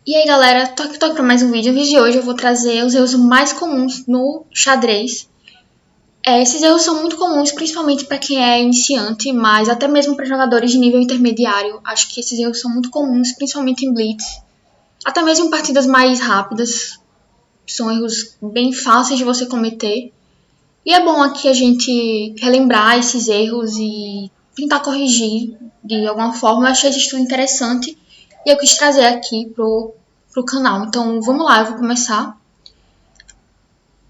E aí galera, tô aqui para mais um vídeo. No vídeo de hoje eu vou trazer os erros mais comuns no xadrez. Esses erros são muito comuns, principalmente para quem é iniciante, mas até mesmo para jogadores de nível intermediário. Acho que esses erros são muito comuns, principalmente em blitz. Até mesmo em partidas mais rápidas. São erros bem fáceis de você cometer. E é bom aqui a gente relembrar esses erros e tentar corrigir de alguma forma. Eu achei esse estudo interessante e eu quis trazer aqui pro canal. Então vamos lá, eu vou começar.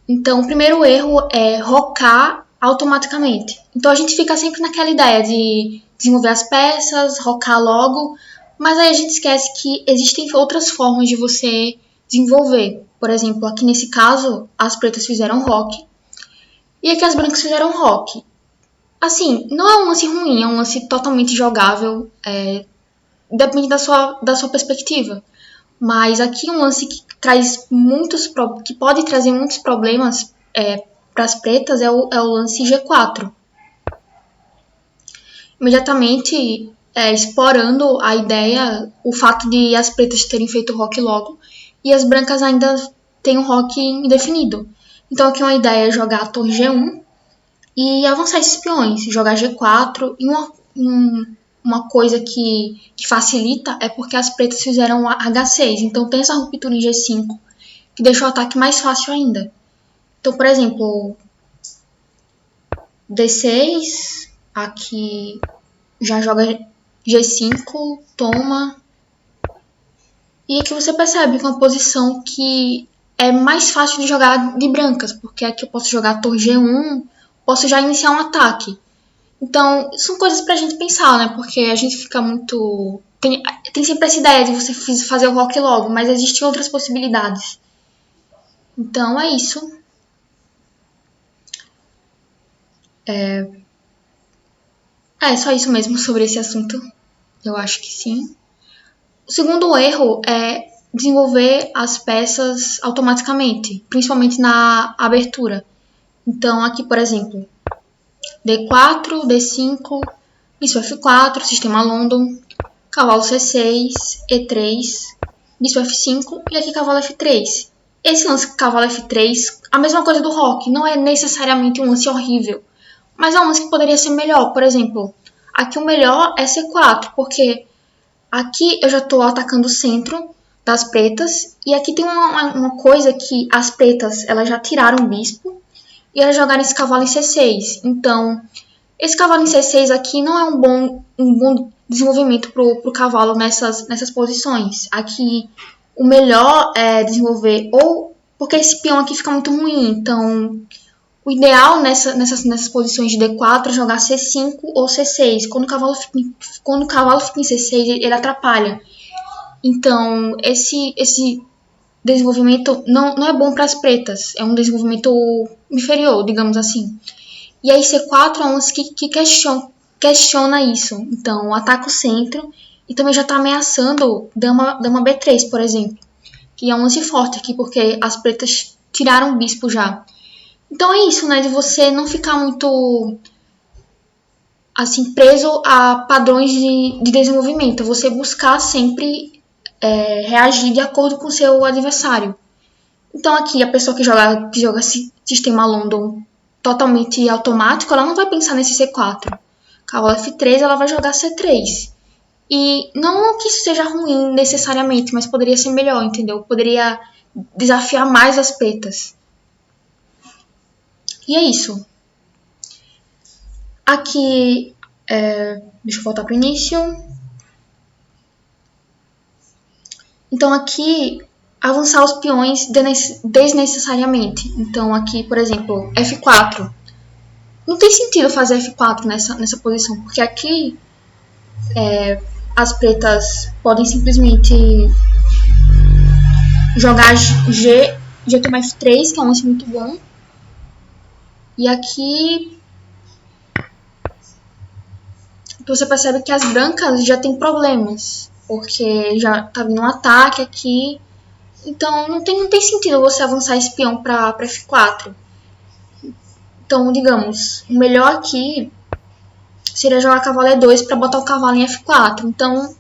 Então o primeiro erro é rocar automaticamente. Então a gente fica sempre naquela ideia de desenvolver as peças, rocar logo, mas aí a gente esquece que existem outras formas de você desenvolver. Por exemplo, aqui nesse caso, as pretas fizeram rock e aqui as brancas fizeram rock. Assim, não é um lance ruim, é um lance totalmente jogável, depende da sua perspectiva. Mas aqui um lance que que pode trazer muitos problemas para as pretas é o lance G4. Imediatamente explorando a ideia, o fato de as pretas terem feito rock logo e as brancas ainda têm um rock indefinido. Então aqui uma ideia é jogar a torre G1 e avançar esses peões, jogar G4 e uma coisa que facilita é porque as pretas fizeram H6, então tem essa ruptura em G5 que deixa o ataque mais fácil ainda. Então, por exemplo, D6, aqui já joga G5, toma. E aqui você percebe que é uma posição que é mais fácil de jogar de brancas, porque aqui eu posso jogar a torre G1, posso já iniciar um ataque. Então, são coisas pra gente pensar, né? Porque a gente fica muito... Tem sempre essa ideia de você fazer o rock logo, mas existem outras possibilidades. Então, é isso. Só isso mesmo sobre esse assunto. Eu acho que sim. O segundo erro é desenvolver as peças automaticamente, principalmente na abertura. Então, aqui, por exemplo, D4, D5, bispo F4, sistema London, cavalo C6, E3, bispo F5 e aqui cavalo F3. Esse lance cavalo F3, a mesma coisa do rock, não é necessariamente um lance horrível, mas é um lance que poderia ser melhor. Por exemplo, aqui o melhor é C4, porque aqui eu já estou atacando o centro das pretas e aqui tem uma coisa que as pretas elas já tiraram o bispo e elas jogaram esse cavalo em C6. Então, esse cavalo em C6 aqui não é um bom desenvolvimento para o cavalo nessas posições. Aqui o melhor é desenvolver, ou porque esse peão aqui fica muito ruim. Então, o ideal nessas posições de D4 é jogar C5 ou C6. Quando o cavalo fica em C6, ele atrapalha. Então, esse desenvolvimento não é bom para as pretas. É um desenvolvimento inferior, digamos assim. E aí C4 é um lance que questiona isso. Então, ataca o centro e também já está ameaçando dama B3, por exemplo. Que é um lance forte aqui, porque as pretas tiraram o bispo já. Então é isso, né? De você não ficar muito assim preso a padrões de desenvolvimento. Você buscar sempre reagir de acordo com o seu adversário. Então aqui a pessoa que joga sistema London totalmente automático, ela não vai pensar nesse C4. Cavalo F3, ela vai jogar C3. E não que isso seja ruim necessariamente, mas poderia ser melhor, entendeu? Poderia desafiar mais as pretas. E é isso. Aqui, deixa eu voltar para o início. Então aqui, avançar os peões desnecessariamente. Então aqui, por exemplo, F4. Não tem sentido fazer F4 nessa posição, porque aqui as pretas podem simplesmente jogar G toma F3, que é um lance muito bom. E aqui você percebe que as brancas já tem problemas, porque já tá vindo um ataque aqui. Então não tem sentido você avançar esse peão para F4. Então, digamos, o melhor aqui seria jogar cavalo E2 para botar o cavalo em F4. Então,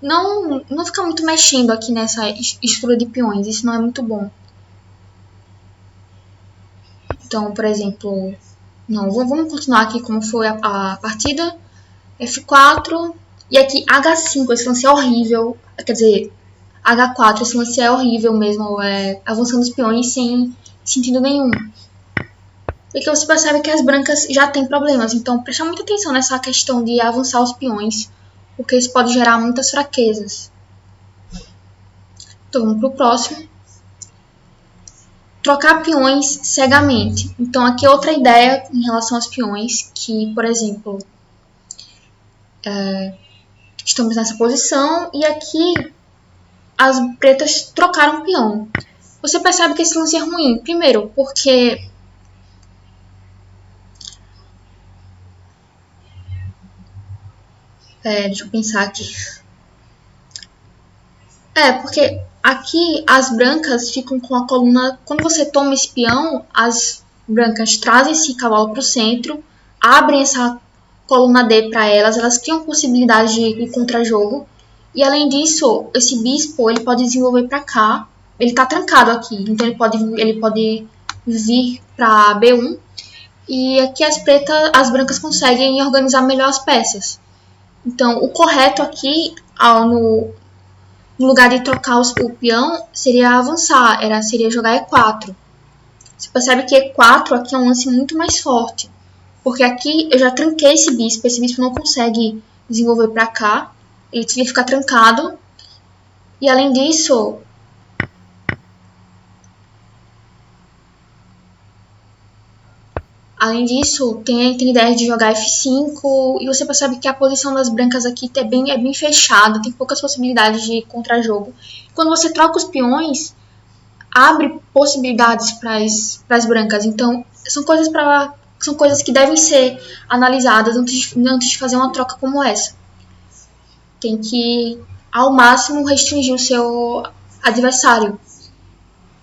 não ficar muito mexendo aqui nessa estrutura de peões. Isso não é muito bom. Então, por exemplo, não, vamos continuar aqui como foi a partida. F4. E aqui H5, esse lance é horrível. Quer dizer, H4, esse lance é horrível mesmo. Avançando os peões sem sentido nenhum. E que você percebe que as brancas já têm problemas. Então, presta muita atenção nessa questão de avançar os peões. Porque isso pode gerar muitas fraquezas. Então, vamos pro próximo. Trocar peões cegamente. Então, aqui é outra ideia em relação aos peões. Que, por exemplo, estamos nessa posição e aqui as pretas trocaram peão. Você percebe que esse lance é ruim. Primeiro, porque deixa eu pensar aqui. Porque aqui as brancas ficam com a coluna... Quando você toma esse peão, as brancas trazem esse cavalo para o centro, abrem essa coluna D para elas criam possibilidade de contra-jogo. E além disso, esse bispo ele pode desenvolver para cá. Ele está trancado aqui, então ele pode vir para B1. E aqui as brancas conseguem organizar melhor as peças. Então, o correto aqui, no lugar de trocar o peão, seria avançar, seria jogar E4. Você percebe que E4 aqui é um lance muito mais forte. Porque aqui eu já tranquei esse bispo não consegue desenvolver para cá, ele fica trancado. E além disso, tem ideia de jogar F5, e você percebe que a posição das brancas aqui é bem fechada, tem poucas possibilidades de contra-jogo. Quando você troca os peões, abre possibilidades para as brancas. Então, são coisas que devem ser analisadas antes de fazer uma troca como essa. Tem que, ao máximo, restringir o seu adversário.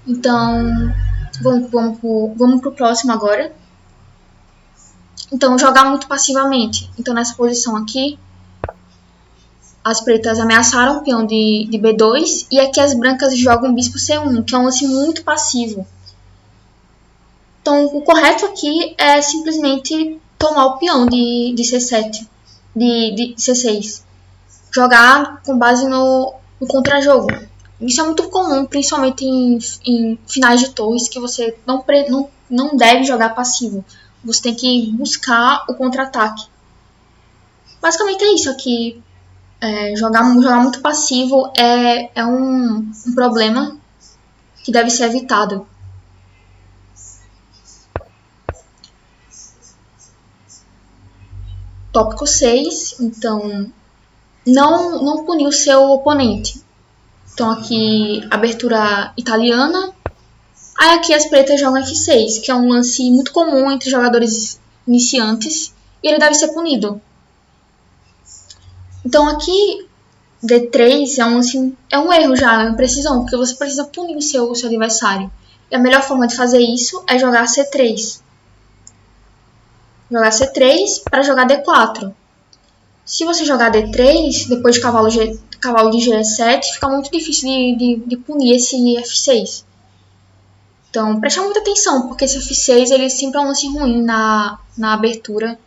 Então, vamos pro próximo agora. Então, jogar muito passivamente. Então, nessa posição aqui, as pretas ameaçaram o peão de B2 e aqui as brancas jogam bispo C1, que é um lance muito passivo. Então, o correto aqui é simplesmente tomar o peão de C7, de C6. Jogar com base no contra-jogo. Isso é muito comum, principalmente em finais de torres, que você não deve jogar passivo. Você tem que buscar o contra-ataque. Basicamente é isso aqui. Jogar muito passivo é um problema que deve ser evitado. Tópico 6. Então, não punir o seu oponente. Então, aqui, abertura italiana. Aí aqui as pretas jogam F6, que é um lance muito comum entre jogadores iniciantes, e ele deve ser punido. Então aqui D3 é um erro já, é uma imprecisão, porque você precisa punir o seu adversário. E a melhor forma de fazer isso é jogar C3. Jogar C3 para jogar D4. Se você jogar D3, depois de cavalo de G7, fica muito difícil de punir esse F6. Então, presta muita atenção, porque esse F6 ele sempre é um lance ruim na abertura.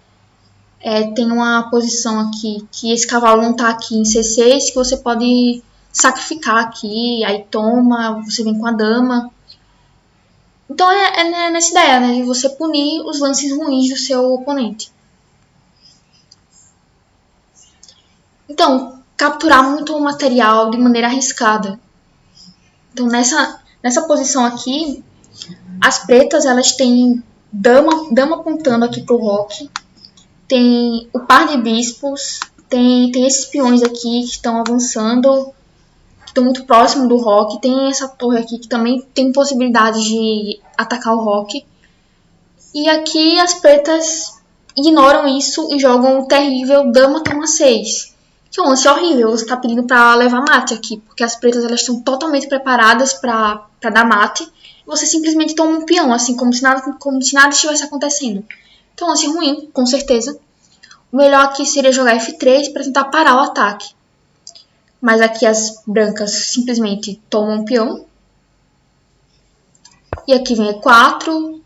Tem uma posição aqui que esse cavalo não está aqui em C6, que você pode sacrificar aqui, aí toma, você vem com a dama. Então, nessa ideia, né, de você punir os lances ruins do seu oponente. Então, capturar muito o material de maneira arriscada. Então, nessa posição aqui, as pretas elas têm dama apontando aqui pro roque, tem o par de bispos, tem esses peões aqui que estão avançando, que estão muito próximo do roque, tem essa torre aqui que também tem possibilidade de atacar o roque. E aqui as pretas ignoram isso e jogam o terrível dama toma 6. Que é um lance horrível, você está pedindo para levar mate aqui, porque as pretas elas estão totalmente preparadas para dar mate, e você simplesmente toma um peão, assim, como se nada estivesse acontecendo. Então, lance ruim, com certeza. O melhor aqui seria jogar F3 para tentar parar o ataque. Mas aqui as brancas simplesmente tomam um peão. E aqui vem E4.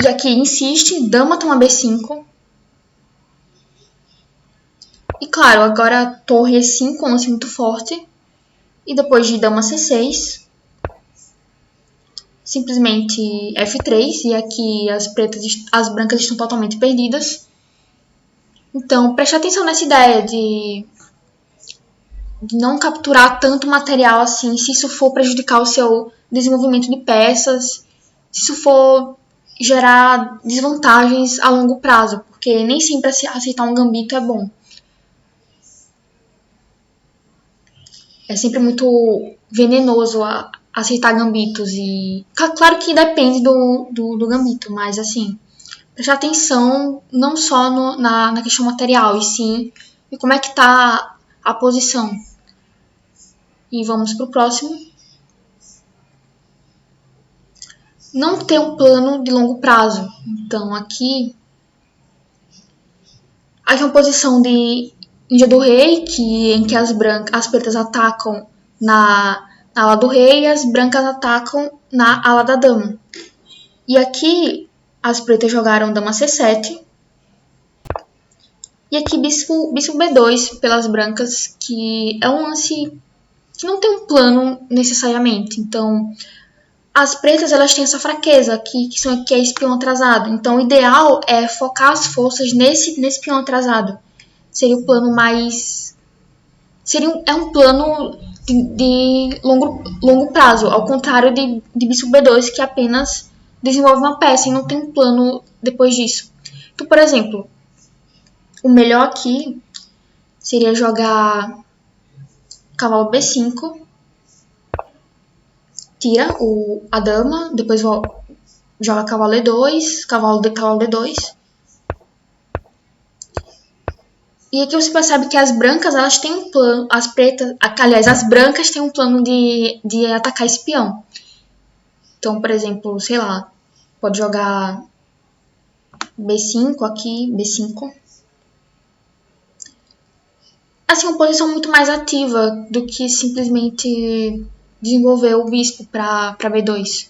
E aqui insiste, dama toma B5. E claro, agora torre E5, um lance muito forte. E depois de dama C6, simplesmente F3. E aqui as brancas estão totalmente perdidas. Então, preste atenção nessa ideia de não capturar tanto material assim, se isso for prejudicar o seu desenvolvimento de peças, se isso for gerar desvantagens a longo prazo, porque nem sempre aceitar um gambito é bom. É sempre muito venenoso aceitar gambitos e... Claro que depende do gambito, mas assim, prestar atenção não só na questão material, e sim em como é que tá a posição. E vamos pro próximo. Não ter um plano de longo prazo. Então, aqui é uma posição de Índia do Rei, em que as pretas atacam na ala do rei e as brancas atacam na ala da dama. E aqui as pretas jogaram dama C7. E aqui bispo B2 pelas brancas, que é um lance que não tem um plano necessariamente. Então, as pretas elas têm essa fraqueza, que é esse peão atrasado. Então, o ideal é focar as forças nesse peão atrasado. Seria o plano mais... É um plano de longo prazo, ao contrário de bispo B2, que apenas desenvolve uma peça e não tem um plano depois disso. Então, por exemplo, o melhor aqui seria jogar cavalo B5, tira a dama, depois joga cavalo E2, cavalo D2. E aqui você percebe que as brancas elas têm um plano, as brancas têm um plano de atacar esse peão. Então, por exemplo, sei lá, pode jogar B5 aqui, B5. Assim, uma posição muito mais ativa do que simplesmente desenvolver o bispo para B2.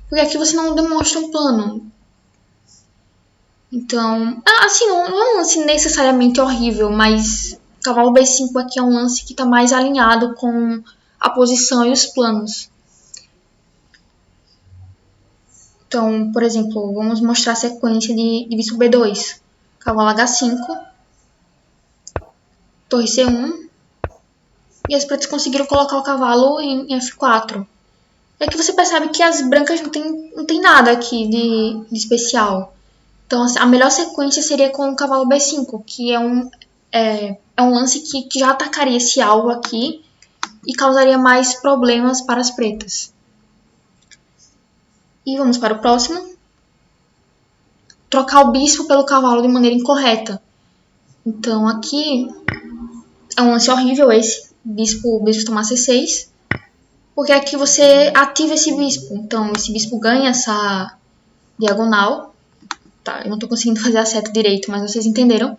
Porque aqui você não demonstra um plano. Então, assim, não é um lance necessariamente horrível, mas cavalo B5 aqui é um lance que está mais alinhado com a posição e os planos. Então, por exemplo, vamos mostrar a sequência de bispo B2. Cavalo H5, torre C1, e as pretas conseguiram colocar o cavalo em F4. É que você percebe que as brancas não tem nada aqui de especial. Então, a melhor sequência seria com o cavalo B5, que é um lance que já atacaria esse alvo aqui e causaria mais problemas para as pretas. E vamos para o próximo. Trocar o bispo pelo cavalo de maneira incorreta. Então, aqui é um lance horrível esse, bispo tomar C6, porque aqui você ativa esse bispo. Então, esse bispo ganha essa diagonal. Tá, eu não estou conseguindo fazer a seta direito, mas vocês entenderam.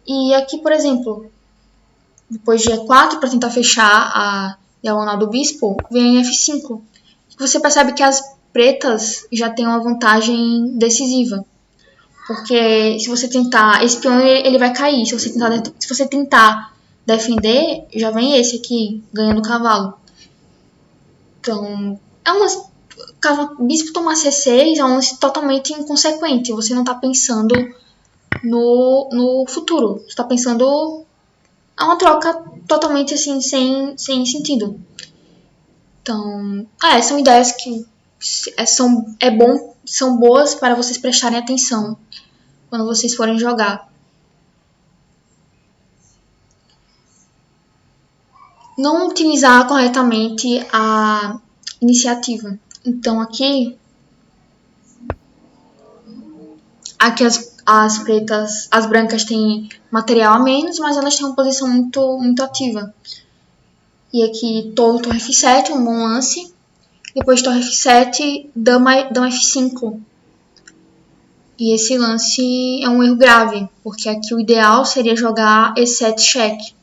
E aqui, por exemplo, depois de E4, para tentar fechar a diagonal do bispo, vem F5. Você percebe que as pretas já têm uma vantagem decisiva. Porque se você tentar... Esse peão ele vai cair. Se você tentar defender, já vem esse aqui, ganhando o cavalo. Então, bispo tomar C6 é um lance totalmente inconsequente. Você não está pensando no futuro. Você está pensando... É uma troca totalmente assim, sem sentido. Então, são ideias que são boas para vocês prestarem atenção quando vocês forem jogar. Não utilizar corretamente a iniciativa. Então, aqui as brancas têm material a menos, mas elas têm uma posição muito, muito ativa. E aqui torre F7, um bom lance. Depois torre F7, dama F5. E esse lance é um erro grave, porque aqui o ideal seria jogar E7 cheque.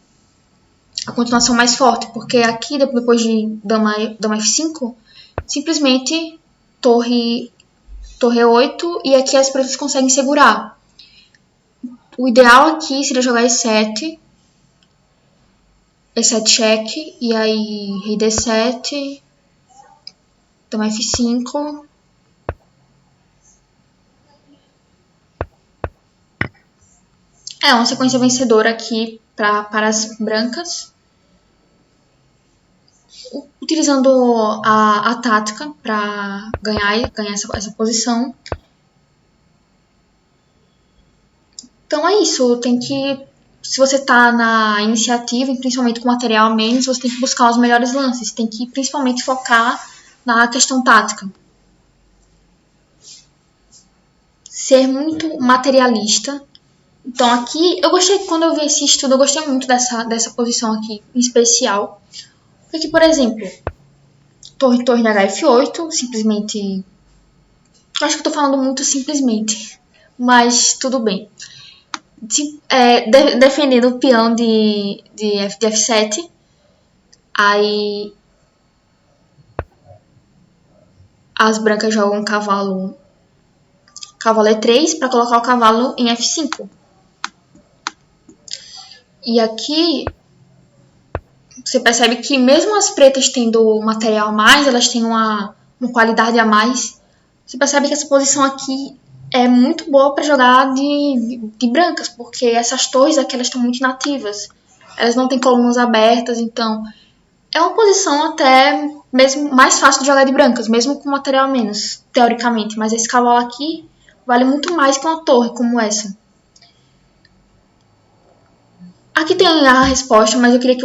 A continuação mais forte, porque aqui depois de dama F5, simplesmente torre E8 e aqui as pretas conseguem segurar. O ideal aqui seria jogar E7 cheque, e aí rei D7, dama F5. É uma sequência vencedora aqui para as brancas. Utilizando a tática para ganhar essa posição. Então é isso, tem que... Se você tá na iniciativa, principalmente com material a menos, você tem que buscar os melhores lances. Tem que principalmente focar na questão tática. Ser muito materialista. Então aqui, eu gostei, quando eu vi esse estudo, eu gostei muito dessa posição aqui, em especial. Porque, por exemplo, torre de HF8, simplesmente... Eu acho que eu tô falando muito simplesmente, mas tudo bem. Defendendo o peão de F7, aí as brancas jogam cavalo E3 para colocar o cavalo em F5. E aqui você percebe que mesmo as pretas tendo material a mais, elas têm uma qualidade a mais. Você percebe que essa posição aqui é muito boa para jogar de brancas, porque essas torres aqui elas estão muito inativas. Elas não têm colunas abertas, então é uma posição até mesmo mais fácil de jogar de brancas, mesmo com material a menos, teoricamente. Mas esse cavalo aqui vale muito mais que uma torre como essa. Aqui tem a resposta, mas eu queria que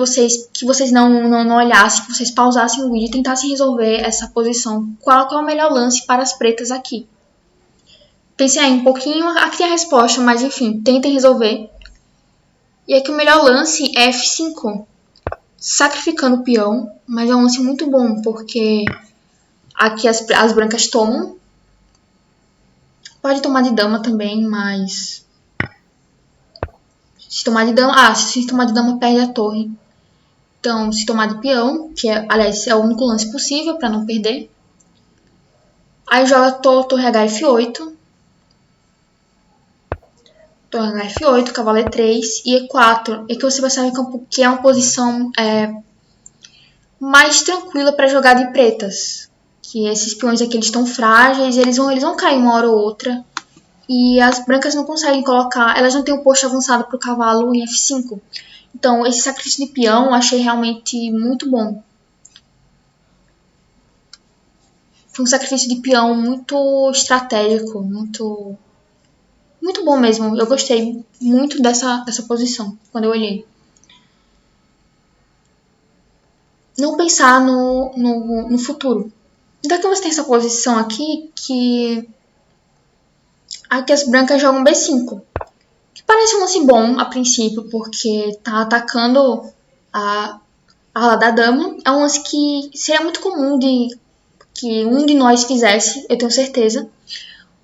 vocês não olhassem, que vocês pausassem o vídeo e tentassem resolver essa posição. Qual é o melhor lance para as pretas aqui? Pensei aí um pouquinho, aqui tem a resposta, mas enfim, tentem resolver. E aqui o melhor lance é F5, sacrificando o peão, mas é um lance muito bom, porque aqui as brancas tomam. Pode tomar de dama também, mas... Se tomar de dama, perde a torre. Então, se tomar de peão, que aliás é o único lance possível para não perder. Aí joga torre HF8. Torre HF8, cavalo E3 e E4. E que você percebe que é uma posição mais tranquila para jogar de pretas. Que esses peões aqui eles estão frágeis, eles vão cair uma hora ou outra. E as brancas não conseguem colocar, elas não têm o posto avançado para o cavalo em F5. Então, esse sacrifício de peão eu achei realmente muito bom. Foi um sacrifício de peão muito estratégico, muito bom mesmo. Eu gostei muito dessa posição, quando eu olhei. Não pensar no futuro. Então aqui você tem essa posição aqui, que as brancas jogam B5. Que parece um lance bom a princípio, porque tá atacando a ala da dama. É um lance que seria muito comum que um de nós fizesse, eu tenho certeza.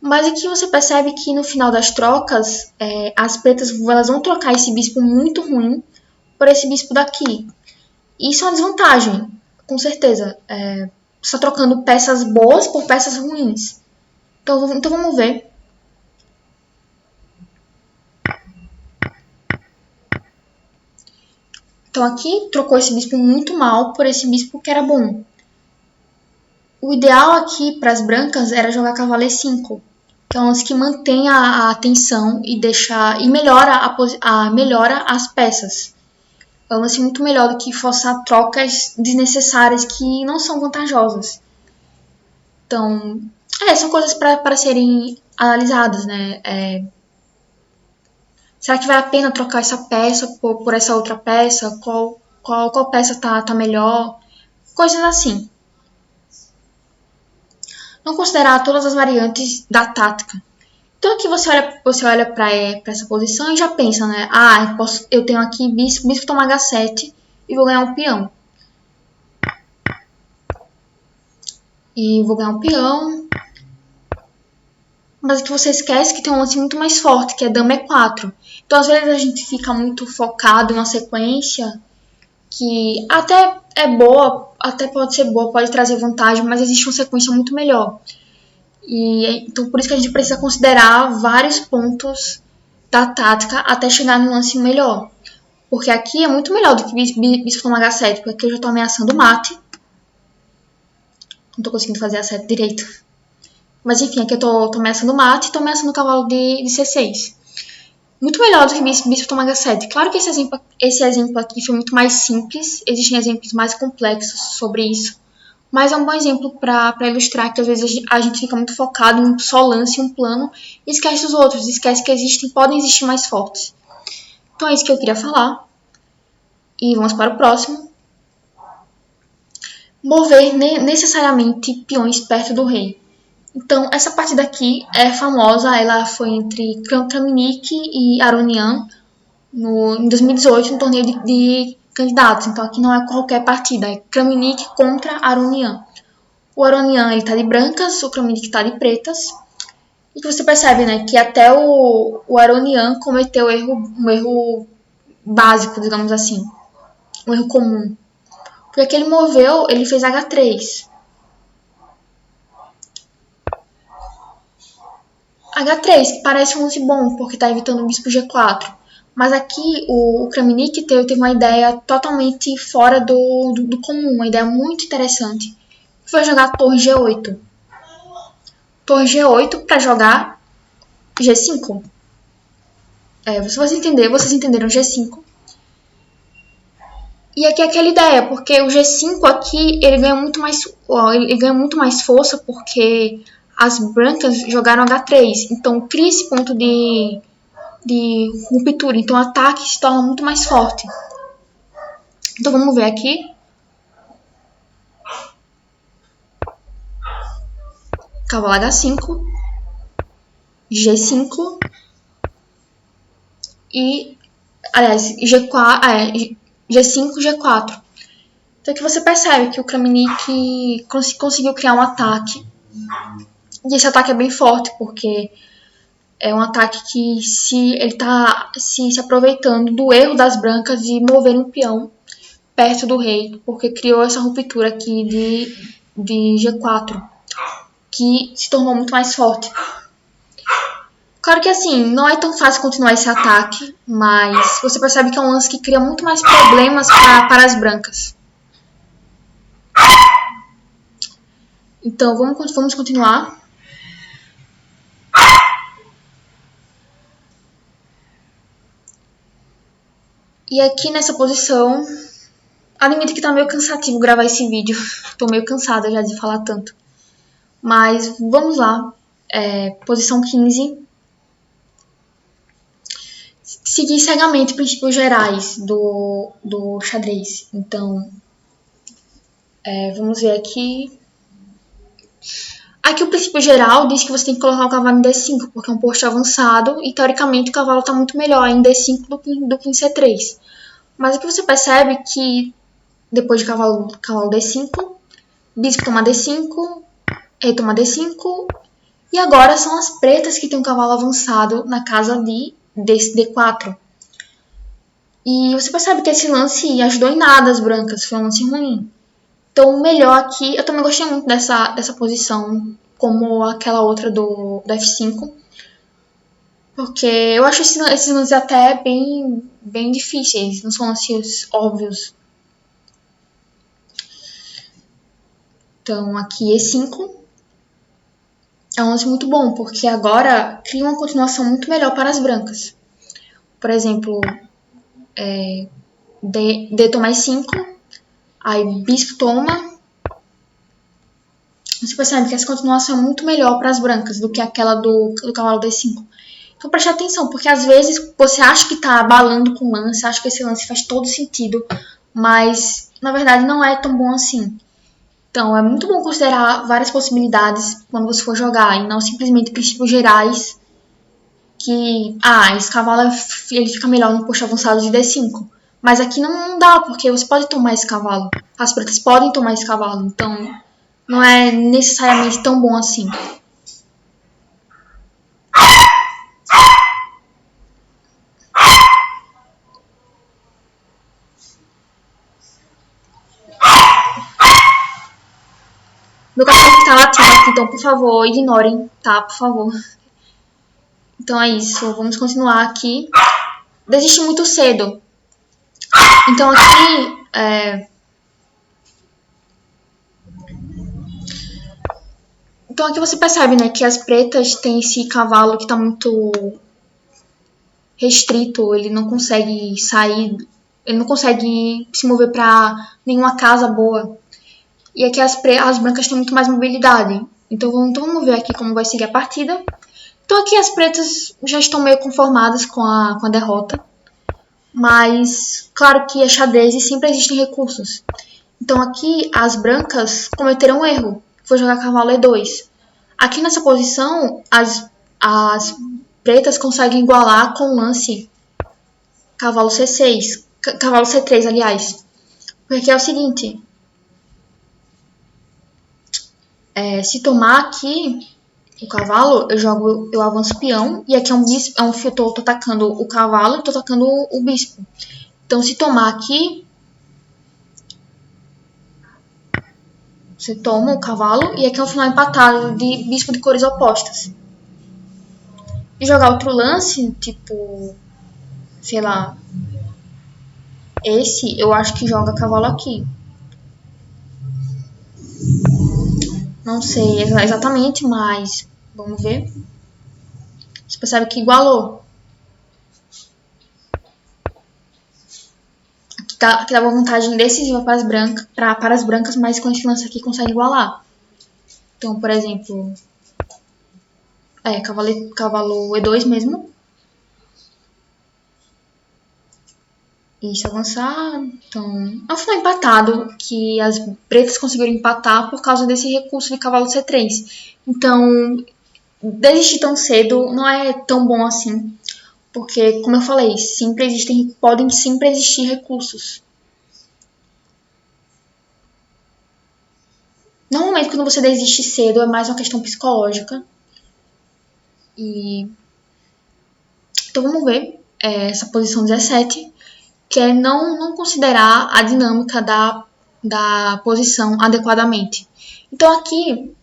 Mas aqui você percebe que no final das trocas, as pretas elas vão trocar esse bispo muito ruim por esse bispo daqui. Isso é uma desvantagem, com certeza. Você está trocando peças boas por peças ruins. Então vamos ver. Então aqui trocou esse bispo muito mal por esse bispo que era bom. O ideal aqui para as brancas era jogar cavalo E5. Que é um lance que mantém a atenção e melhora as peças. É um lance muito melhor do que forçar trocas desnecessárias que não são vantajosas. Então, são coisas para serem analisadas, né? Será que vale a pena trocar essa peça por essa outra peça? Qual peça tá melhor? Coisas assim. Não considerar todas as variantes da tática. Então aqui você olha para essa posição e já pensa, né? Eu tenho aqui bispo toma H7 e vou ganhar um peão. E vou ganhar um peão. mas que você esquece que tem um lance muito mais forte, que é dama E4. Então, às vezes, a gente fica muito focado em uma sequência que até é boa, até pode ser boa, pode trazer vantagem, mas existe uma sequência muito melhor. E então, por isso que a gente precisa considerar vários pontos da tática até chegar no lance melhor. Porque aqui é muito melhor do que bispo toma H7, porque aqui eu já tô ameaçando o mate. Não tô conseguindo fazer A7 direito. Mas enfim, aqui eu tô ameaçando o mate e tô ameaçando o cavalo de C6. Muito melhor do que bispo toma H7. Claro que esse exemplo aqui foi muito mais simples. Existem exemplos mais complexos sobre isso. Mas é um bom exemplo para ilustrar que às vezes a gente fica muito focado em um só lance, um plano, e esquece dos outros, esquece que podem existir mais fortes. Então é isso que eu queria falar. E vamos para o próximo. Mover necessariamente peões perto do rei. Então, essa partida aqui é famosa, ela foi entre Kramnik e Aronian em 2018, no torneio de candidatos. Então, aqui não é qualquer partida, é Kramnik contra Aronian. O Aronian ele tá de brancas, o Kramnik tá de pretas. E que você percebe, né, que até o Aronian cometeu um erro básico, digamos assim. Um erro comum. Porque que ele fez H3. H3, que parece um lance bom, porque tá evitando o bispo G4. Mas aqui o Kramnik teve uma ideia totalmente fora do comum, uma ideia muito interessante. Foi jogar torre G8. Torre G8 para jogar G5. Vocês entenderam G5. E aqui é aquela ideia, porque o G5 aqui ele ganha muito mais força porque as brancas jogaram H3. Então cria esse ponto de ruptura. Então o ataque se torna muito mais forte. Então vamos ver aqui. Cavalo H5, G5 e, aliás, G4, G5, G4. Então aqui você percebe que o Kramnik conseguiu criar um ataque. E esse ataque é bem forte, porque é um ataque que ele está se aproveitando do erro das brancas de mover um peão perto do rei, porque criou essa ruptura aqui de G4, que se tornou muito mais forte. Claro que assim, não é tão fácil continuar esse ataque, mas você percebe que é um lance que cria muito mais problemas para as brancas. Então vamos continuar. E aqui nessa posição, admito que tá meio cansativo gravar esse vídeo. Tô meio cansada já de falar tanto. Mas vamos lá. Posição 15. Seguir cegamente princípios gerais do xadrez. Então, vamos ver aqui. Aqui o princípio geral diz que você tem que colocar o cavalo em D5, porque é um posto avançado e teoricamente o cavalo está muito melhor em D5 do que em C3. Mas aqui você percebe que depois de cavalo D5, bispo toma D5, rei toma D5, e agora são as pretas que tem um cavalo avançado na casa de D4. E você percebe que esse lance ajudou em nada as brancas, foi um lance ruim. Então, o melhor aqui, eu também gostei muito dessa posição, como aquela outra do F5, porque eu acho esses lances até bem difíceis, não são lances óbvios. Então, aqui E5 é um lance muito bom, porque agora cria uma continuação muito melhor para as brancas. Por exemplo, D toma E5, aí bispo toma. Você percebe que essa continuação é muito melhor para as brancas do que aquela do cavalo D5. Então preste atenção, porque às vezes você acha que está abalando com o lance, acha que esse lance faz todo sentido, mas na verdade não é tão bom assim. Então é muito bom considerar várias possibilidades quando você for jogar, e não simplesmente princípios gerais que, esse cavalo ele fica melhor no posto avançado de D5. Mas aqui não dá, porque você pode tomar esse cavalo. As pretas podem tomar esse cavalo, então não é necessariamente tão bom assim. Meu cachorro tá latindo aqui, então, por favor, ignorem, tá? Por favor. Então é isso, vamos continuar aqui. Desisti muito cedo. Então aqui, Então aqui você percebe, né, que as pretas têm esse cavalo que tá muito restrito, ele não consegue sair, ele não consegue se mover pra nenhuma casa boa. E aqui as brancas têm muito mais mobilidade. Então vamos ver aqui como vai seguir a partida. Então aqui as pretas já estão meio conformadas com a derrota. Mas, claro que é xadrez e sempre existem recursos. Então aqui as brancas cometeram um erro. Foi jogar cavalo E2. Aqui nessa posição, as pretas conseguem igualar com o lance cavalo C6. Cavalo C3, aliás. Porque é o seguinte. Se tomar aqui o cavalo, eu avanço o peão. E aqui é um bispo, eu tô atacando o cavalo e tô atacando o bispo. Então se tomar aqui, você toma o cavalo e aqui é um final empatado de bispo de cores opostas. E jogar outro lance, tipo, sei lá, esse eu acho que joga cavalo aqui. Não sei exatamente, mas vamos ver. Você percebe que igualou. Aqui dá uma vantagem decisiva para as brancas, mas com esse lance aqui consegue igualar. Então, por exemplo, cavalo E2 mesmo. Isso, avançar. Então, é um final empatado, que as pretas conseguiram empatar por causa desse recurso de cavalo C3. Então, desistir tão cedo não é tão bom assim. Porque, como eu falei, podem sempre existir recursos. Normalmente, quando você desiste cedo, é mais uma questão psicológica. Então, vamos ver essa posição 17, que é não considerar a dinâmica da posição adequadamente. Então, aqui...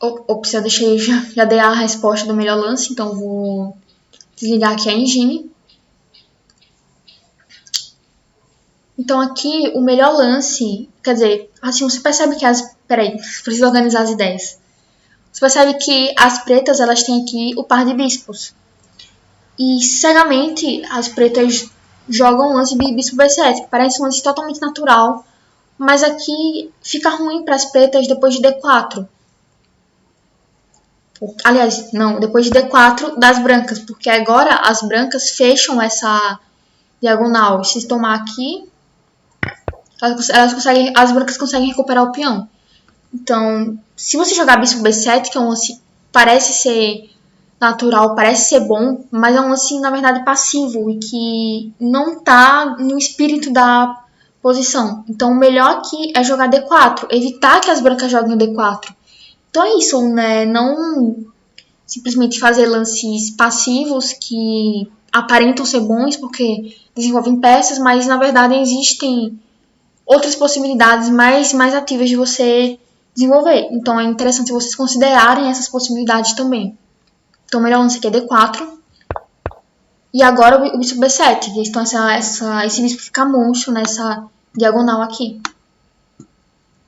Ops, eu já dei a resposta do melhor lance, então vou desligar aqui a engine. Então aqui o melhor lance, quer dizer, assim, você percebe que Peraí, preciso organizar as ideias. Você percebe que as pretas, elas têm aqui o par de bispos. E cegamente as pretas jogam um lance de bispo B7, que parece um lance totalmente natural, mas aqui fica ruim para as pretas depois de D4. Aliás, não, depois de D4 das brancas, porque agora as brancas fecham essa diagonal. Se tomar aqui, as brancas conseguem recuperar o peão. Então, se você jogar bispo B7, que é um lance parece ser natural, parece ser bom, mas é um lance, na verdade, passivo e que não tá no espírito da posição. Então, o melhor aqui é jogar D4, evitar que as brancas joguem o D4. Então é isso, né? Não simplesmente fazer lances passivos que aparentam ser bons porque desenvolvem peças, mas na verdade existem outras possibilidades mais ativas de você desenvolver. Então é interessante vocês considerarem essas possibilidades também. Então o melhor lance aqui é D4. E agora o bispo B7. Então esse bispo fica monstro nessa diagonal aqui.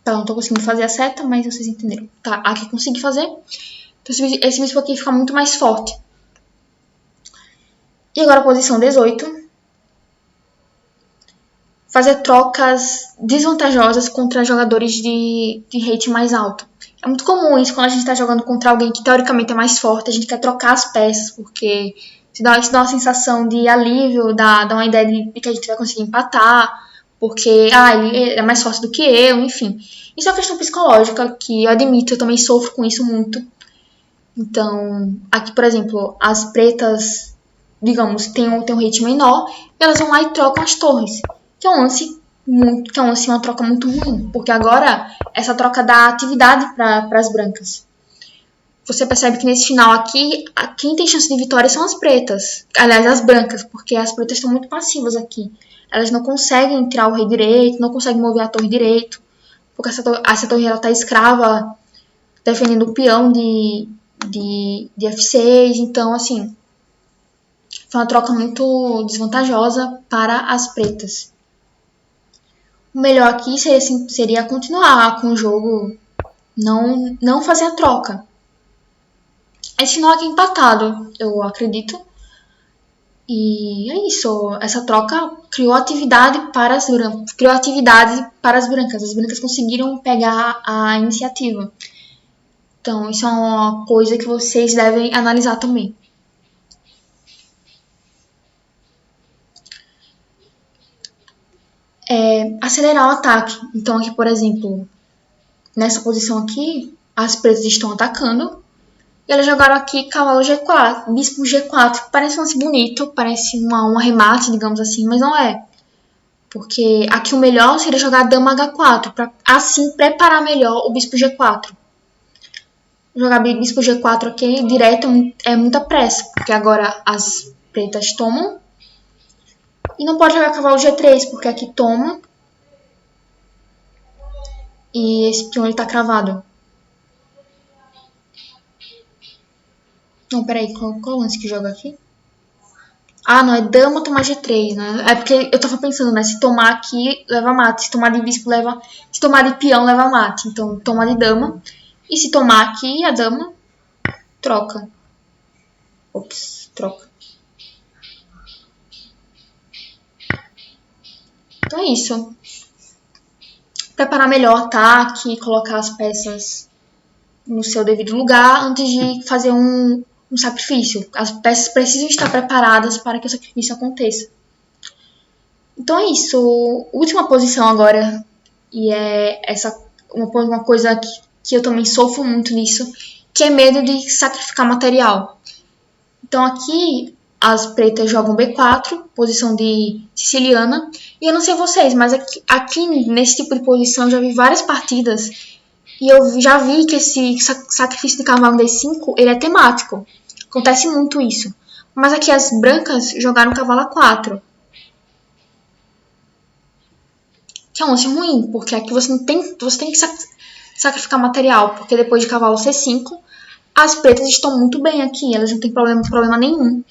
Tá, não tô conseguindo fazer a seta, mas vocês entenderam. Tá, aqui consegui fazer. Então esse bispo aqui fica muito mais forte. E agora a posição 18. Fazer trocas desvantajosas contra jogadores de rate mais alto. É muito comum isso quando a gente está jogando contra alguém que teoricamente é mais forte. A gente quer trocar as peças, porque isso dá uma sensação de alívio, dá uma ideia de que a gente vai conseguir empatar, porque ele é mais forte do que eu, enfim. Isso é uma questão psicológica que eu admito, eu também sofro com isso muito. Então, aqui, por exemplo, as pretas, digamos, tem um rate menor, e elas vão lá e trocam as torres. Que é uma troca muito ruim, porque agora essa troca dá atividade para as brancas. Você percebe que nesse final aqui, quem tem chance de vitória são as pretas. Aliás, as brancas, porque as pretas estão muito passivas aqui. Elas não conseguem tirar o rei direito, não conseguem mover a torre direito. porque essa torre ela tá escrava, defendendo o peão de F6. Então, assim, foi uma troca muito desvantajosa para as pretas. O melhor aqui seria continuar com o jogo, não fazer a troca. Esse nó aqui empatado, eu acredito. E é isso. Essa troca criou atividade para as brancas. As brancas conseguiram pegar a iniciativa. Então, isso é uma coisa que vocês devem analisar também. Acelerar o ataque. Então, aqui, por exemplo, nessa posição aqui, as pretas estão atacando. E elas jogaram aqui cavalo G4, bispo G4. Parece um lance bonito, parece um arremate, digamos assim, mas não é. Porque aqui o melhor seria jogar dama H4, para assim preparar melhor o bispo G4. Jogar bispo G4 aqui direto é muita pressa, porque agora as pretas tomam. E não pode jogar cavalo G3, porque aqui toma. E esse peão ele tá cravado. Não, peraí, qual o lance que joga aqui? Ah, não, é dama tomar G3, né? É porque eu tava pensando, né? Se tomar aqui, leva mate. Se tomar de bispo, leva... Se tomar de peão, leva mate. Então, toma de dama. E se tomar aqui, a dama, troca. Ops, troca. Então é isso. Preparar melhor o ataque, colocar as peças no seu devido lugar antes de fazer um sacrifício. As peças precisam estar preparadas para que o sacrifício aconteça. Então é isso. Última posição agora. E é uma coisa que eu também sofro muito nisso, que é medo de sacrificar material. Então aqui as pretas jogam B4, posição de siciliana. E eu não sei vocês, mas aqui nesse tipo de posição eu já vi várias partidas. E eu já vi que esse sacrifício de cavalo D5, ele é temático. Acontece muito isso. Mas aqui as brancas jogaram cavalo A4. Que é um lance ruim, porque aqui você tem que sacrificar material. Porque depois de cavalo C5, as pretas estão muito bem aqui. Elas não têm problema nenhum.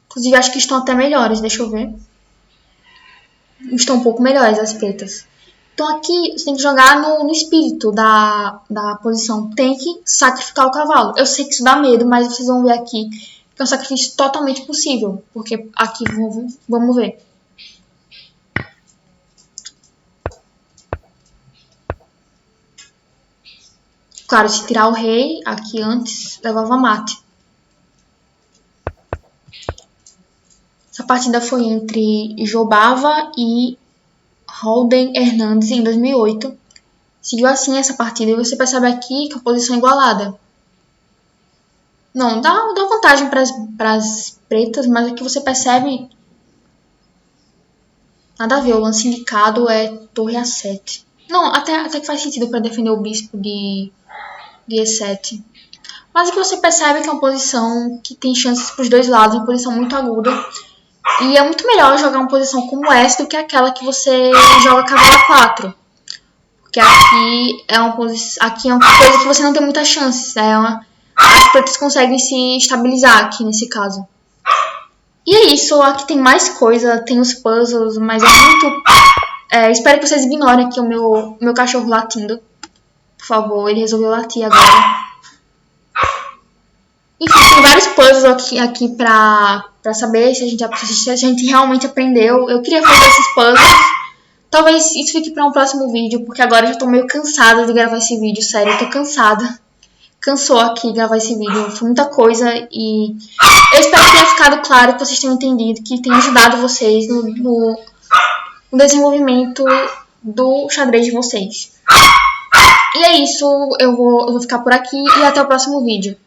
Inclusive, acho que estão até melhores. Deixa eu ver. Estão um pouco melhores as pretas. Então aqui você tem que jogar no espírito da posição. Tem que sacrificar o cavalo. Eu sei que isso dá medo, mas vocês vão ver aqui que é um sacrifício totalmente possível. Porque aqui, vamos ver. Claro, se tirar o rei, aqui antes levava mate. Essa partida foi entre Jobava e Holden Hernandes em 2008. Seguiu assim essa partida e você percebe aqui que a posição é igualada. Não, dá vantagem para as pretas, mas aqui você percebe... Nada a ver, o lance indicado é torre A7. Não, até que faz sentido para defender o bispo de E7. Mas aqui você percebe que é uma posição que tem chances para os dois lados, uma posição muito aguda. E é muito melhor jogar uma posição como essa do que aquela que você joga cavalo A4. Porque aqui é uma coisa que você não tem muitas chances. As pretas conseguem se estabilizar aqui nesse caso. E é isso, aqui tem mais coisa, tem os puzzles, mas é muito... espero que vocês ignorem aqui o meu cachorro latindo. Por favor, ele resolveu latir agora. Enfim, tem vários puzzles aqui pra saber se a gente realmente aprendeu. Eu queria fazer esses puzzles. Talvez isso fique para um próximo vídeo, porque agora eu já tô meio cansada de gravar esse vídeo, sério, eu tô cansada. Cansou aqui gravar esse vídeo, foi muita coisa e eu espero que tenha ficado claro, que vocês tenham entendido, que tenha ajudado vocês no desenvolvimento do xadrez de vocês. E é isso, eu vou ficar por aqui e até o próximo vídeo.